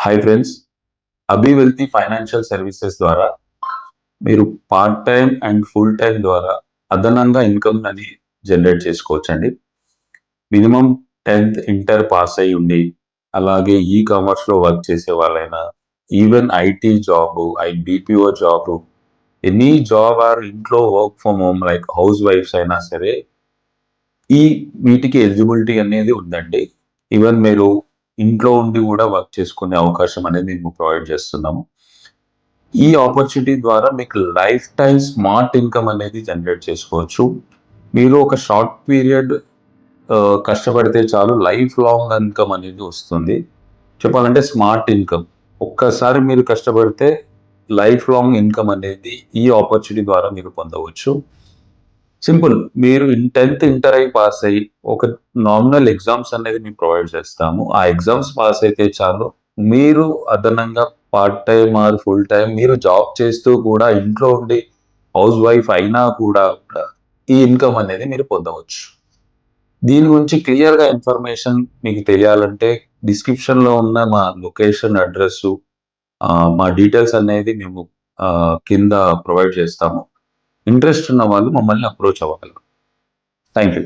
Hi friends, అభివృద్ధి financial services ద్వారా మీరు part time and full time ద్వారా అదనంగా ఇన్కమ్ అని జనరేట్ చేసుకోవచ్చండి. మినిమం 10th ఇంటర్ పాస్ అయి ఉండి, అలాగే ఈ కామర్స్లో వర్క్ చేసే వాళ్ళైనా, even IT job, BPO job, any job or ఇంట్లో వర్క్ ఫ్రమ్ హోమ్ లైక్ హౌస్ వైఫ్స్ అయినా సరే ఈ వీటికి ఎలిజిబిలిటీ అనేది ఉందండి. ఈవెన్ మీరు ఇంట్లో ఉండి కూడా వర్క్ చేసుకునే అవకాశం అనేది మేము ప్రొవైడ్ చేస్తున్నాము. ఈ ఆపర్చునిటీ ద్వారా మీకు లైఫ్ టైం స్మార్ట్ ఇన్కమ్ అనేది జనరేట్ చేసుకోవచ్చు. మీరు ఒక షార్ట్ పీరియడ్ కష్టపడితే చాలు లైఫ్ లాంగ్ ఇన్కమ్ అనేది వస్తుంది. చెప్పాలంటే స్మార్ట్ ఇన్కమ్. ఒక్కసారి మీరు కష్టపడితే లైఫ్ లాంగ్ ఇన్కమ్ అనేది ఈ ఆపర్చునిటీ ద్వారా మీరు పొందవచ్చు. సింపుల్. మీరు 10th ఇంటర్ అయి పాస్ అయ్యి ఒక నామినల్ ఎగ్జామ్స్ అనేది మేము ప్రొవైడ్ చేస్తాము. ఆ ఎగ్జామ్స్ పాస్ అయితే చాలు మీరు అదనంగా part time or full time మీరు జాబ్ చేస్తూ కూడా ఇంట్లో ఉండి హౌస్ వైఫ్ అయినా కూడా ఈ ఇన్కమ్ అనేది మీరు పొందవచ్చు. దీని గురించి క్లియర్గా ఇన్ఫర్మేషన్ మీకు తెలియాలంటే డిస్క్రిప్షన్లో ఉన్న మా లొకేషన్ అడ్రస్, మా డీటెయిల్స్ అనేది మేము కింద ప్రొవైడ్ చేస్తాము. ఇంట్రెస్ట్ ఉన్న వాళ్ళు మమ్మల్ని అప్రోచ్ అవ్వగలరు. Thank you.